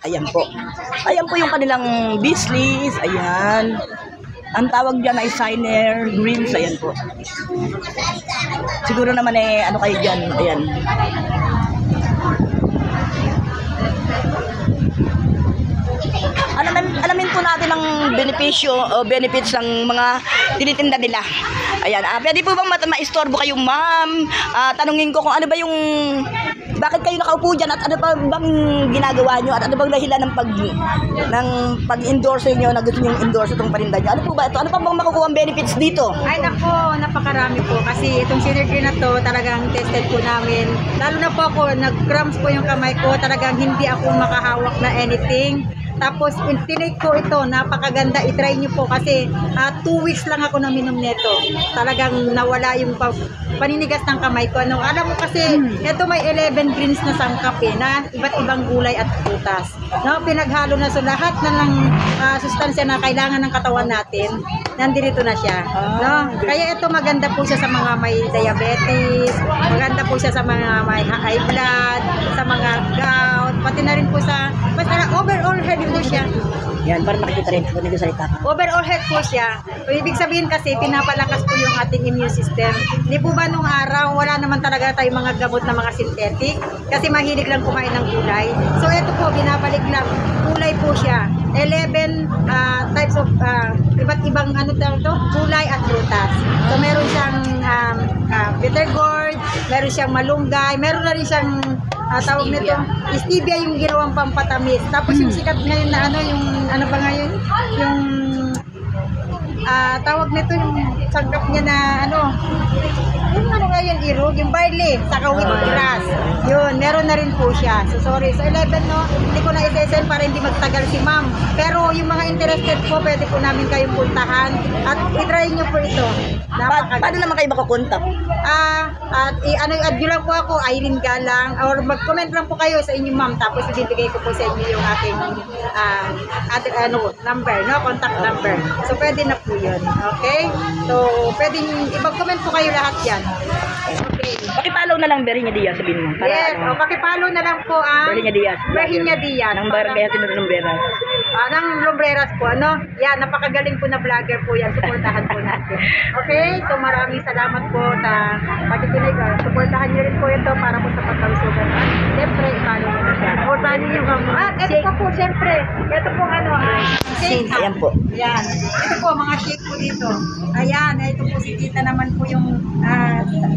Ayan po. Ayan po yung kanilang Bislis. Ayan. Ang tawag dyan ay Signer Greens. Ayan po. Siguro naman ano kayo dyan. Ayan. Alamin po natin ang benepisyo o benefits ng mga tinitinda nila. Ayan, pwede po bang ma-istorbo kayo, ma'am? Tanungin ko kung ano ba yung bakit kayo nakaupo dyan at ano ba bang ginagawa nyo at ano bang dahilan ng pag-endorse nyo na gusto nyo endorse itong parinda nyo. Ano po ba ito? Ano pa bang makukuha ang benefits dito? Ay nako, napakarami po kasi itong synergy na to talagang tested po namin. Lalo na po ako, nag-cramps po yung kamay ko, talagang hindi ako makahawak na anything. Tapos, tinake ko ito, napakaganda, itry nyo po kasi 2 weeks lang ako naminom nito. Talagang nawala yung paninigas ng kamay ko. Ano, alam mo kasi, ito may 11 greens na sangkap na iba't ibang gulay at prutas. No, pinaghalo na so lahat na ng sustansya na kailangan ng katawan natin, nandito na siya. No? Kaya ito maganda po siya sa mga may diabetes, maganda po siya sa mga may high blood, sa mga gout, pati na rin po sa basta overall health po siya. Yan, para makikita rin kung hindi salita. Overall health po siya. So, ibig sabihin kasi, pinapalakas po yung ating immune system. Hindi po ba nung araw, wala naman talaga tayong mga gamot na mga synthetic? Kasi mahilig lang kumain ng gulay. So, ito po, binabalik lang. Gulay po siya. 11 types of iba't ibang gulay at prutas. So, meron siyang bitter gourd, meron siyang malunggay, meron na rin siyang tawag nito, stevia yung ginawang pampatamis. Tapos yung sikat ngayon na yung ano ba ngayon? Yung tawag nito yung sangkap niya na yung ngayon irog, yung barley, saka wheatgrass. Yun, meron na rin po siya. So sorry, so 11 hindi ko na i-send para hindi magtagal si ma'am. Pero yung mga interested po, pwede po namin kayong puntahan at i-try nyo po ito. Paano naman kayo makakontak? I-add nyo lang po ako, Irene Galang, or mag-comment lang po kayo sa inyong ma'am, tapos ibibigay ko po sa inyo yung aking number, contact number. So pwede na po yun, okay? So pwede i-comment po kayo lahat yan. Okay. Pakipollow na lang Berhinia Diaz, sabihin mo. Yes, pakipollow na lang po ang Berhinia Diaz. Berhinia Diaz. Ng Barangay Sinunod Lumbreras. Ng Lumbreras po, Yan, napakagaling po na vlogger po yan. Suportahan po natin. Okay? So maraming salamat po sa pakikinig. Suportahan niyo rin po ito para po sa pagkalusugan. Siyempre, i-follow niyo na siya. Or paano niyo ito pa po, siyempre. Ito po shake. Ayan po. Ayan. Ito po, mga shake po dito. Ayan, ito po si Tita naman po yung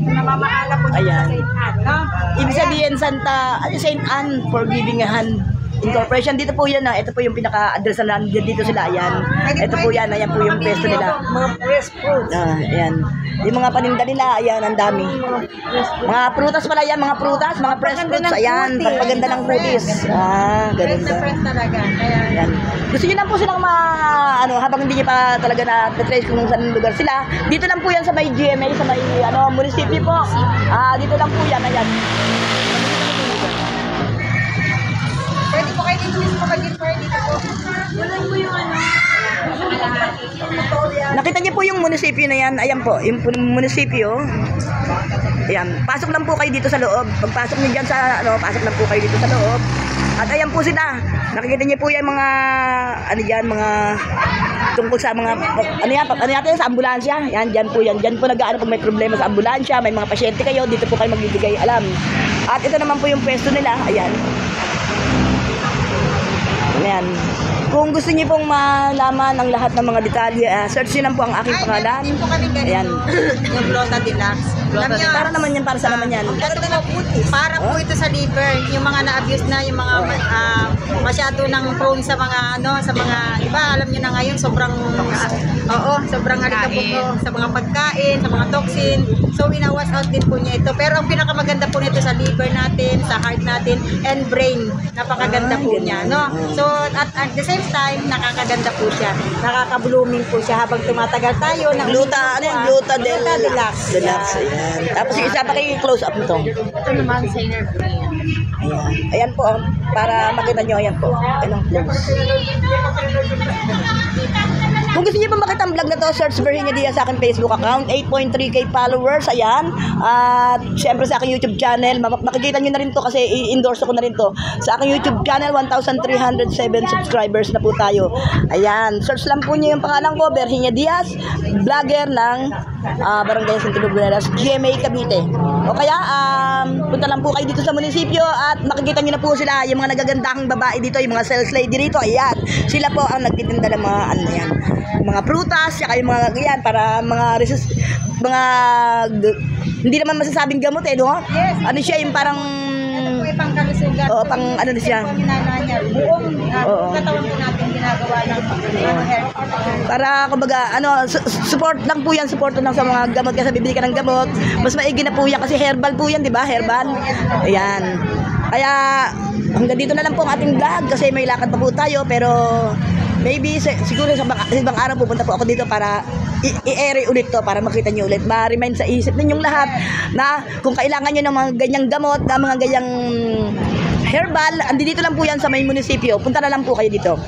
namamahala po dito sa St. Anne. No? Ibig sabihin, St. Anne Forgiving Hand Incorporation. Dito po yan. Ito po yung pinaka-address na dito sila. Ayan. Ito po yan. Ayan po yung pesto nila. Mga fresh fruits. Ayan. Yung mga paninda nila, ayan, ang dami. Mga prutas pala yan, mga prutas, mga fresh fruits. Ayan, pagpaganda ng kutis. Ganun ba. Fresh talaga. Ayan. Gusto nyo lang po silang habang hindi nyo pa talaga na-trace kung saan lugar sila. Dito lang po yan sa may GMA, sa may munisipyo po. Dito lang po yan, ayan. Pwede po kayo dito mismo mag-inquire dito po. Walang po yung Nakita niyo po yung munisipyo na yan. Ayan po, yung munisipyo. Ayan, pasok lang po kayo dito sa loob. Pagpasok niyo dyan sa, pasok lang po kayo dito sa loob. At ayan po sila. Nakikita niyo po yung mga, mga tungkol sa mga, sa ambulansya. Yan, dyan po yan. Dyan po nag-aano pag may problema sa ambulansya, may mga pasyente kayo, dito po kayo magbibigay alam. At ito naman po yung pwesto nila. Ayan. Ayan. Kung gusto niyo pong malaman ang lahat ng mga detalye, search niyo lang po ang aking pangalan. Hindi po kami ganito. Ayan. Yung Blota Deluxe. Para naman yan, para sa naman yan. Para po ito sa liver. Yung mga na-abuse na, yung mga masyado nang prone sa mga, sa mga, diba, alam niyo na ngayon, sobrang alikabok sa mga pagkain, sa mga toxin. So, wina-wash out din po niya ito. Pero ang pinakamaganda po nito sa liver natin, sa heart natin, and brain. Napakaganda po niya, So, at the same time, nakakaganda po siya. Nakaka-blooming po siya habang tumatagal tayo. Gluta Deluxe. Deluxe, ayan. Tapos yung isa pa kayo close up nito. Ito naman, Signer Green. Ayan. Ayan po, para makita nyo, ayan po. po. Ayan ang close. Kung gusto niyo pa makita ang vlog na to, search Virginia Diaz sa aking Facebook account, 8.3k followers, ayan. At syempre sa aking YouTube channel, makikita niyo na rin to kasi i-endorse ko na rin to. Sa aking YouTube channel, 1,307 subscribers na po tayo. Ayan, search lang po niyo yung pangalan ko, Virginia Diaz, vlogger ng Barangay Santo Buenas, GMA Cavite. O kaya, punta lang po kayo dito sa munisipyo at makikita niyo na po sila, yung mga nagagandahang babae dito, yung mga sales lady dito, ayan. Sila po ang nagtitinda ng mga ano yan, mga prutas, saka yung mga ganyan para mga hindi naman masasabing gamot no? Yes. Ano siya yung parang Ito po ay pangkalusugan. Oo, pang ano na siya. Ito po minana niya. Buong Oo. katawan po natin ginagawa ng hair. para kumbaga support lang po yan, support lang sa mga gamot kasi bibili ka ng gamot. Mas maigi na po yan kasi herbal po yan, di ba? Herbal. Ayan. Kaya hanggang dito na lang po ang ating vlog kasi may lakad pa po tayo pero maybe siguro sa ibang araw pupunta po ako dito para i-air ulit to para makita nyo ulit. Ma-remind sa isip ninyong lahat na kung kailangan nyo ng mga ganyang gamot, na mga ganyang herbal, andi dito lang po yan sa may munisipyo. Punta na lang po kayo dito.